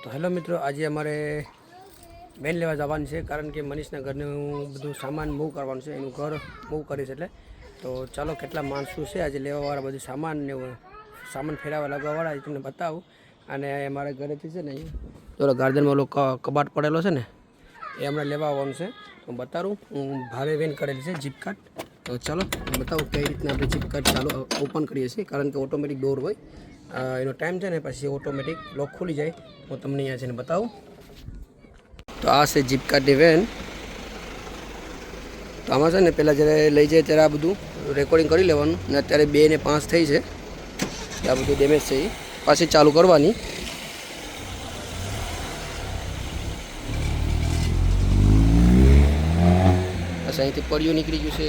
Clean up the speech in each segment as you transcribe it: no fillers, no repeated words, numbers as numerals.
તો હેલો મિત્રો, આજે અમારે બેન લેવા જવાનું છે, કારણ કે મનીષના ઘરનું બધું સામાન મૂવ કરવાનું છે. એનું ઘર મૂવ કરીશ એટલે તો ચાલો કેટલા માણસો છે આજે લેવાવાળા, બધું સામાન ફેરવા લગાવવાવાળા, એ તમને બતાવું. અને અમારા ઘરેથી છે ને થોડો ગાર્ડનમાં ઓલો કબાટ પડેલો છે ને, એ હમણાં લેવા આવવાનું છે. તો બતાવું, હું ભાવે વેન કરેલી છે જીપ કાર્ડ. તો ચાલો બતાવું કઈ રીતના આપણે જીપ કાર્ડ ચાલુ ઓપન કરીએ છીએ, કારણ કે ઓટોમેટિક ડોર હોય, એનો ટાઈમ છે ને પછી ઓટોમેટિક લોક ખુલી જાય. હું તમને અહીંયા છે ને બતાવું. તો આ છે જીપ કાર્ડની વેન. તો આમાં છે ને પહેલાં જ્યારે લઈ જાય ત્યારે આ બધું રેકોર્ડિંગ કરી લેવાનું, ને અત્યારે 2 ને 5 થઈ છે, આ બધું ડેમેજ છે, એ પાછી ચાલુ કરવાની. બસ અહીંથી પડ્યું નીકળી ગયું છે,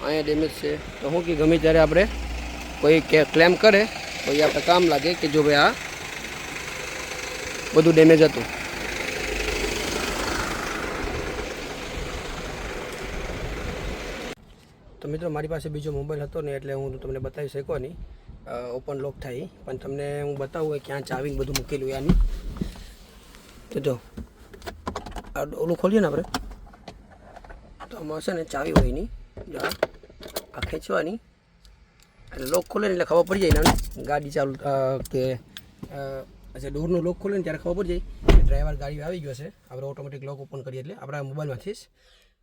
અહીંયા ડેમેજ છે. તો શું કે ગમે ત્યારે આપણે કોઈ ક્લેમ કરે તો એ આપણે કામ લાગે કે જો ભાઈ આ બધું ડેમેજ હતું. તો મિત્રો, મારી પાસે બીજો મોબાઈલ હતો ને, એટલે હું તમને બતાવી શકો નહીં, ઓપન લોક થાય, પણ તમને હું બતાવું ક્યાં ચાવી બધું મૂકેલું આની. તો જો ઓલું ખોલીએ ને આપણે, તો આમાં છે ને ચાવી હોય નહીં, જો આ ખેંચવાની એટલે લોક ખોલે ને એટલે ખબર પડી જાય ને ગાડી ચાલુ કે અચ્છા ડોરનું લોક ખોલે ને ત્યારે ખબર પડી જાય કે ડ્રાઈવર ગાડી આવી ગયો છે. આપણે ઓટોમેટિક લોક ઓપન કરીએ એટલે આપણા મોબાઈલમાંથી જ.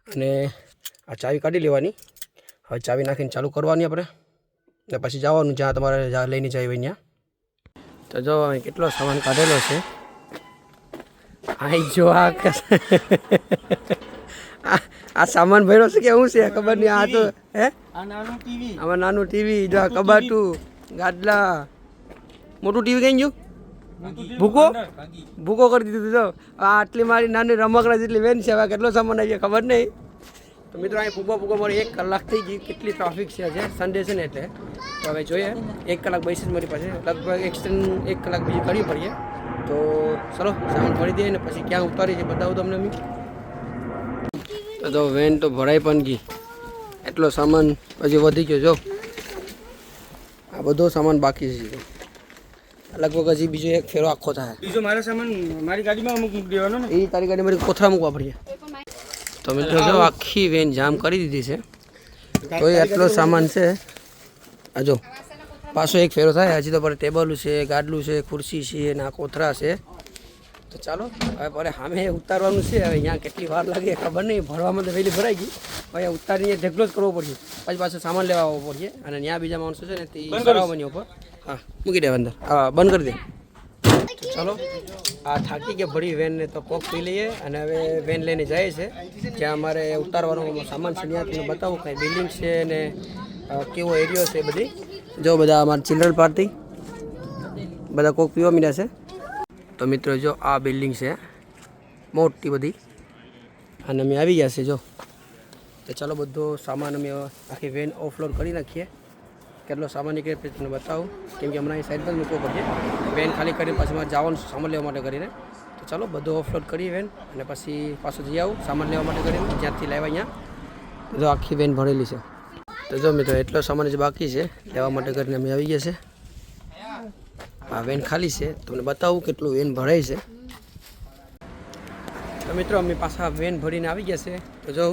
અને આ ચાવી કાઢી લેવાની. હવે ચાવી નાખીને ચાલુ કરવાની આપણે, ને પછી જવાનું જ્યાં તમારે જ્યાં લઈને જાય હોય ત્યાં. તો જો અહીં કેટલો સામાન કાઢેલો છે. અહીં જો આ સામાન ભર્યો છે કે શું છે ખબર નહીં. આ તો આમાં નાનું ટીવી, જો આ કબાટું, ગાડલા, મોટું ટીવી કઈ ગયું, ભૂકો કરી દીધું. જો આ આટલી મારી નાની રમકડા જેટલી વેન છે, હવે કેટલો સામાન આવી ખબર નહીં. તો મિત્રો, અહીં ભૂકો મારે 1 કલાક થઈ ગઈ. કેટલી ટ્રાફિક છે આજે, સન્ડે છે ને એટલે. તો હવે જોઈએ, 1 કલાક બેસી જ મારી પાસે, લગભગ એક્સટેન્ડ 1 કલાક બીજી કરવી પડીએ. તો ચલો સામાન ભરી દઈએ ને પછી ક્યાં ઉતારી છે બતાવું તમને અમે. તો વેન તો ભરાઈ પણ ગઈ, એટલો સામાન પછી વધી ગયો. જો આ બધો સામાન બાકી છે, લગભગ હજી બીજો 1 ફેરો આખો થાય. બીજો મારો સામાન મારી ગાડીમાં મૂકી દેવાનો ને, એ તારી ગાડી મારી કોથળા મૂકવા પડીએ. તો મિત્રો જો આખી વેન જામ કરી દીધી છે, તો એટલો સામાન છે. આ જો પાછો 1 ફેરો થાય, હજી તો પર ટેબલ છે, ગાડલું છે, ખુરશી છે, અને આ કોથળા છે. તો ચાલો હવે પર સામે ઉતારવાનું છે. હવે અહીંયા કેટલી વાર લાગે ખબર નહીં, ભરવામાં તો વહેલી ભરાઈ ગઈ. હવે ઉતારીને ઢગલો જ કરવો પડશે, પછી પાછો સામાન લેવા આવવો પડશે. અને ત્યાં બીજા માણસો છે ને તે કરાવવાની ઉપર. હા મૂકી દે અંદર, હા બંધ કરી દે. ચાલો આ થાકી ગયા ભરી વેનને, તો કોક પી લઈએ. અને હવે વેન લઈને જાય છે જ્યાં અમારે ઉતારવાનો સામાન છે, ત્યાં તમને બતાવું કાંઈ બિલ્ડિંગ છે ને કેવો એરિયો છે બધી. જો બધા અમારી ચિલ્ડ્રન પાર્ટી બધા કોક પીવા મીડ્યા છે. તો મિત્રો જો આ બિલ્ડિંગ છે મોટી બધી, અને અમે આવી ગયા છે. જો તો ચાલો બધો સામાન અમે આખી વેન ઓફલોડ કરી નાખીએ. કેટલો સામાન નીકળે પછી તમને બતાવું, કેમ કે હમણાં એ સાઈડ પર મૂકવો પડશે. વેન ખાલી કરીને પાછું મારે જવાનું સામાન લેવા માટે કરીને. તો ચાલો બધું ઓફલોડ કરી વેન, અને પછી પાછું જઈ આવું સામાન લેવા માટે કરીને, જ્યાંથી લાવ્યા અહીંયા. જો આખી વેન ભરેલી છે. તો જો મિત્રો એટલો સામાન જ બાકી છે લેવા માટે કરીને અમે આવી ગયા છે. આ વેન ખાલી છે, તમને બતાવું કેટલું વેન ભરાય છે. તો મિત્રો અમે પાછા વેન ભરીને આવી ગયા છે. તો જો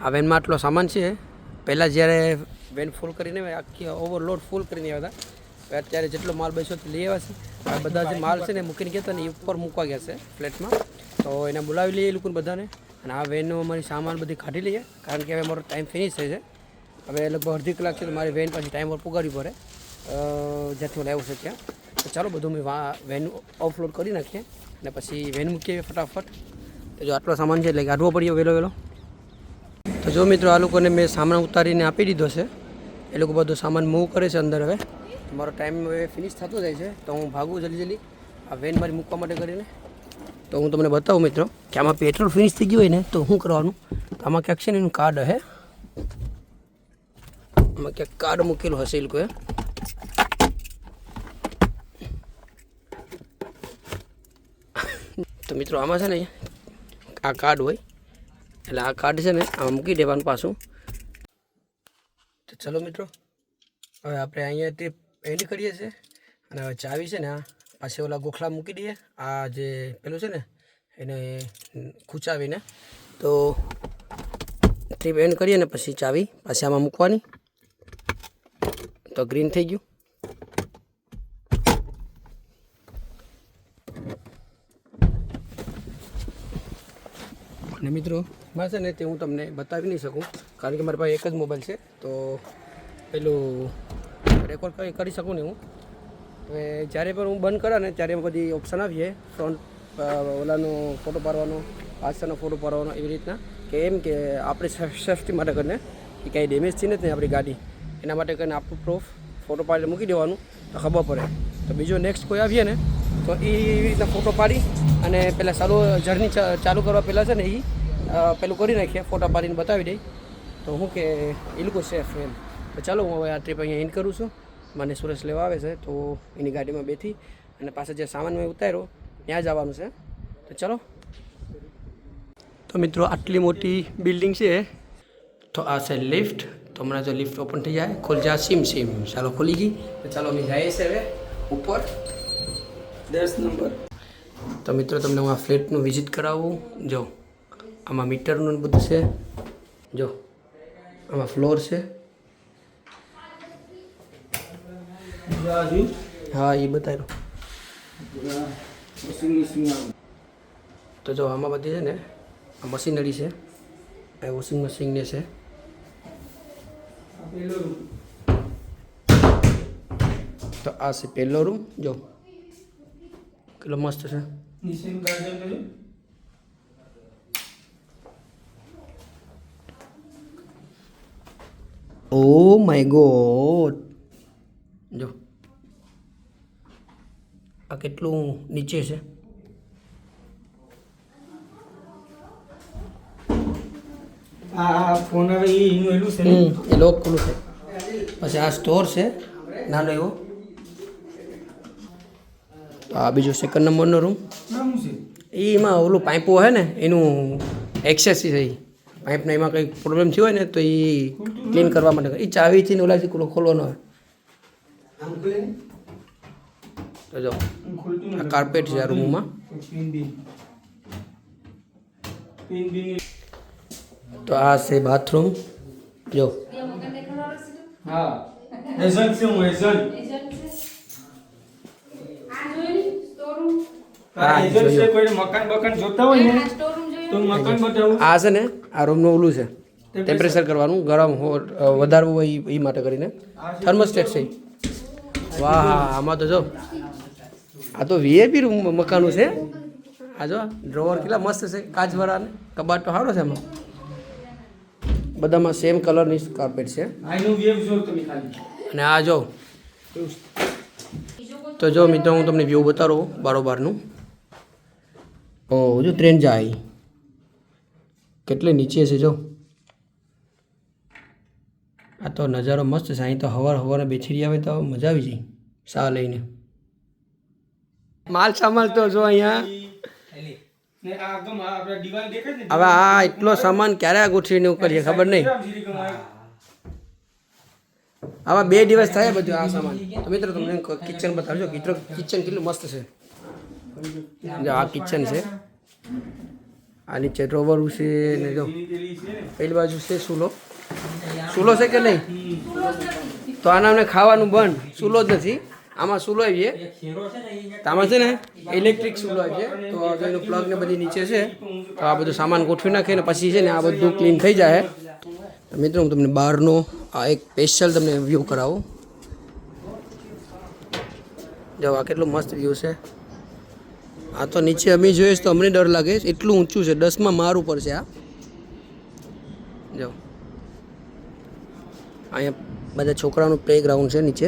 આ વેનમાં આટલો સામાન છે. પહેલાં જ્યારે વેન ફૂલ કરીને આખી ઓવરલોડ ફૂલ કરીને આવ્યા હતા, અત્યારે જેટલો માલ બેસ્યો તે લઈ આવ્યા છે. આ બધા જે માલ છે ને મૂકીને ગયા હતા ને એ ઉપર મૂકવા ગયા છે ફ્લેટમાં. તો એને બોલાવી લઈએ એ લોકોને બધાને. અને આ વેનનો અમારી સામાન બધી કાઢી લઈએ, કારણ કે હવે મારો ટાઈમ ફિનિશ થઈ છે. હવે લગભગ અડધી કલાક છે, તો મારી વેન પછી ટાઈમ પર પુગાડવી પડે જ્યાંથી લાવ્યું છે ત્યાં. તો ચાલો બધું અમે વેન ઓફલોડ કરી નાખીએ, અને પછી વેન મૂકીએ ફટાફટ. તો જો આટલો સામાન છે એટલે કાઢવો પડીએ વહેલો. તો જો મિત્રો, આ લોકોને મેં સામાન ઉતારીને આપી દીધો છે. એ લોકો બધો સામાન મૂવ કરે છે અંદર. હવે મારો ટાઈમ હવે ફિનિશ થતો જાય છે, તો હું ભાગું જલ્દી આ વેન મારી મૂકવા માટે કરીને. તો હું તમને બતાવું મિત્રો કે આમાં પેટ્રોલ ફિનિશ થઈ ગયું હોય ને તો શું કરવાનું. તો આમાં ક્યાંક છે ને એનું કાર્ડ હે, આમાં ક્યાંક કાર્ડ મૂકેલું હશે એ લોકોએ. તો મિત્રો આમાં છે ને આ કાર્ડ હોય, એટલે આ કાર્ડ છે ને આમાં મૂકી દેવાનું પાછું. તો ચલો મિત્રો, હવે આપણે અહીંયાથી એન્ડ કરીએ છીએ. અને હવે ચાવી છે ને આ પાછી ઓલા ગોખલા મૂકી દઈએ. આ જે પેલું છે ને એને ખૂંચાવીને તો ટ્રીપ એન્ડ કરીએ ને પછી ચાવી પાછી આમાં મૂકવાની. તો ગ્રીન થઈ ગયું. અને મિત્રો માં છે ને તે હું તમને બતાવી નહીં શકું કારણ કે મારી પાસે એક જ મોબાઈલ છે. તો પેલું રેકોર્ડ કરી શકું ને હું. હવે જ્યારે પણ હું બંધ કરા ને ત્યારે બધી ઓપ્શન આવીએ ફ્રન્ટ ઓલાનો ફોટો પાડવાનો, પાછળનો ફોટો પાડવાનો, એવી રીતના કે એમ કે આપણે સેફ્ટી માટે કરીને કે કાંઈ ડેમેજ થઈ નથી આપણી ગાડી એના માટે કરીને આપણું પ્રૂફ ફોટો પાડીને મૂકી દેવાનું તો ખબર પડે. તો બીજો નેક્સ્ટ કોઈ આવીએ ને તો એવી રીતના ફોટો પાડી અને પહેલાં જર્ની ચાલુ કરવા પહેલાં છે ને એ પેલું કરી નાખીએ, ફોટા પાડીને બતાવી દઈ તો હું કે એ લોકો સેફ એમ. તો ચાલો હું હવે આ ટ્રીપ અહીંયા એન્ડ કરું છું. મને સુરેશ લેવા આવે છે તો એની ગાડીમાં બેઠી અને પાછળ જે સામાન મેં ઉતાર્યો ત્યાં જવાનું છે. તો ચાલો. તો મિત્રો આટલી મોટી બિલ્ડિંગ છે. તો આ છે લિફ્ટ. તો હમણાં જો લિફ્ટ ઓપન થઈ જાય ખોલ જા સીમ ચાલો ખોલી ગઈ. તો ચાલો અમે જઈએ છીએ હવે ઉપર 10 નંબર. તો મિત્રો તમને હું આ ફ્લેટનું વિઝિટ કરાવું. જો આમાં મીટરનું બધું છે. જો આમાં ફ્લોર છે. હા એ બતાવ્યું. તો જો આમાં બધી છે ને આ મશીનરી છે. આ વોશિંગ મશીન ને છે. તો આ છે પહેલો રૂમ. જો કેટલો મસ્ત છે. Oh my God. જો આ કેટલું નીચે છે. આ ફોન હવે એનું એલું છે એ લોક ખુલ્લું છે. પછી આ સ્ટોર છે નાનો એવો. તો આ બીજો સેકન્ડ નંબરનો રૂમ. એમાં ઓલું પાઇપો હોય ને એનું એક્સેસ છે. પાઇપના એમાં કંઈક પ્રોબ્લેમ થયો હોય ને તો એ ક્લીન કરવા માટે એ ચાવીથી ઓલાથી ખોલવાનો હોય. તો જો આ કાર્પેટ છે આ રૂમમાં. તો આ છે બાથરૂમ. જો હા એજન્ટ છે હું એજન્ટ. હા એજન્ટ છે. કોઈ મકાન જોતા હોય ને તો મકાન બતાવું. આ છે ને આ રૂમનું ઓલું છે ટેમ્પરેચર કરવાનું, ગરમ વધારવું હોય એ માટે કરીને થર્મોસ્ટેટ છે. વાહ આમાં તો જો આ તો વીઆઈપી રૂમ મકાનું છે. આ જો ડ્રોવર કેટલા મસ્ત છે કાચવાળા ને કબાટ તો સારો છે. એમાં બધામાં સેમ કલરની કાર્પેટ છે. અને આ જો તો જો મિત્રો હું તમને વ્યૂ બતાવું બારોબારનું. ઓ જો ટ્રેન જાય કેટલે નીચે છે. જો આ તો નજારો મસ્ત છે. અહીં તો હવારે બેઠી રહ્યા હોય તો મજા આવી જાય સા લઈને. માલ સામાન તો જો અહીંયા હવે આ એટલો સામાન ક્યારે આ ગોઠવીને કરીએ ખબર નહીં. આવા 2 દિવસ થાય બધું આ સામાન. તો મિત્રો તમને કિચન બતાવજો. કિચન કેટલું મસ્ત છે. જો આ કિચન છે. આ નીચે ડ્રોવર છે ને જો પેલી બાજુ છે ચૂલો છે કે નહીં. તો આના અમને ખાવાનું બંધ. ચૂલો જ નથી આમાં. ચૂલો આવીએ તો આમાં છે ને ઇલેક્ટ્રિક ચૂલો આવીએ. તો એનું પ્લગ ને બધી નીચે છે. તો આ બધું સામાન ગોઠવી નાખીએ ને પછી છે ને આ બધું ક્લીન થઈ જાય. મિત્રો હું તમને બહારનો આ એક સ્પેશિયલ તમને વ્યૂ કરાવું. જો આ કેટલું મસ્ત વ્યૂ છે. આ તો નીચે અમે જોઈએ તો અમને ડર લાગે એટલું ઊંચું છે. 10માં માળ ઉપર છે આ. જો અહીંયા બધા છોકરાનું પ્લે ગ્રાઉન્ડ છે નીચે.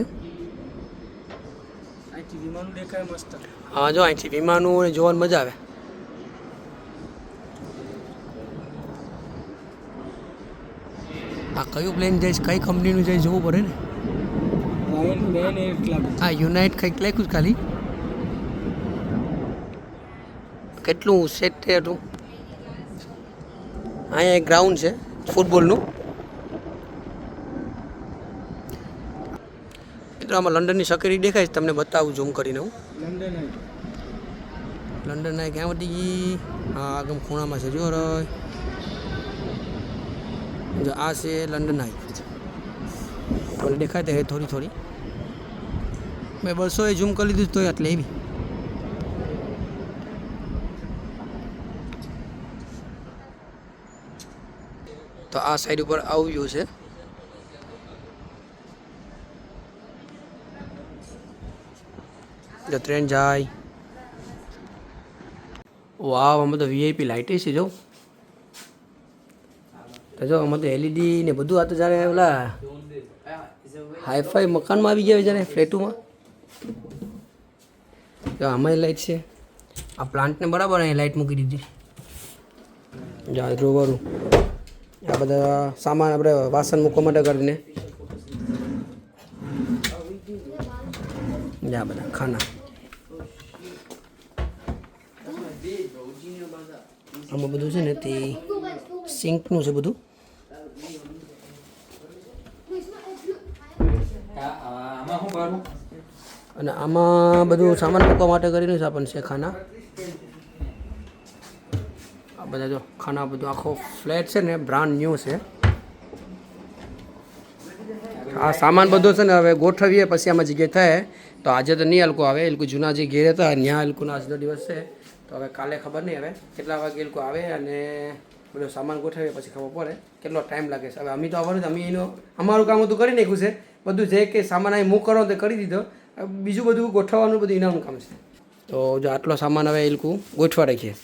હા જો અહીંથી વિમાનું જોવાની મજા આવે. આ કયું પ્લેન જાય કઈ કંપનીનું જાય જોવું પડે ને. હા યુનાઇટ કંઈક લખ્યું ખાલી. કેટલું સેટ થયું હતું. અહીંયા એક ગ્રાઉન્ડ છે ફૂટબોલનું. મિત્રો આમાં લંડનની સકેરી દેખાય છે તમને બતાવું ઝૂમ કરીને હું. લંડન નાઈ ક્યાં વટી ગઈ? હા આગમ ખૂણામાં છે જો રે. જો આ છે લંડન નાઈ. મને દેખાય તો થોડી થોડી મેં 200 ઝૂમ કરી લીધું તો એટલે એવી. તો આ સાઈડ ઉપર આવું વ્યૂ છે. જો ટ્રેન જાય. વાવ આમાં તો વીઆઈપી લાઇટે છે જો. તો જો આમાં તો એલઈડી ને બધું. આ તો જ્યારે ઓલા હાઈફાઈ મકાનમાં આવી ગયા જ્યારે ફ્લેટોમાં. જો આમાં લાઇટ છે. આ પ્લાન્ટને બરાબર અહીં લાઇટ મૂકી દીધી. જો ડ્રોવરું આ બધા સામાન આપણે વાસણ મૂકવા માટે કરીને. આ બધા ખાના. આમાં બધું છે ને તે સિંકનું છે બધું. અને આમાં બધું સામાન મૂકવા માટે કરીને છે પણ છે ખાના. આ બધા જો ખાના બધું આખો ફ્લેટ છે ને બ્રાન્ડ ન્યૂ છે. આ સામાન બધો છે ને હવે ગોઠવીએ પછી આમાં જગ્યાએ થાય. તો આજે તો નહીં હલકો આવે. એ લોકો જૂના જે ઘેર હતા ત્યાં એ લોકોનો આજનો દિવસ છે. તો હવે કાલે ખબર નહીં હવે કેટલા વાગે એ લોકો આવે અને બધો સામાન ગોઠવીએ પછી ખબર પડે કેટલો ટાઈમ લાગે છે. હવે અમે તો આવવાનું અમે એનું અમારું કામ બધું કરી નાખ્યું છે. બધું જે કે સામાન અહીં મૂક કરો તે કરી દીધો. બીજું બધું ગોઠવવાનું બધું એનાનું કામ છે. તો જો આટલો સામાન હવે એ લોકો ગોઠવા રાખીએ.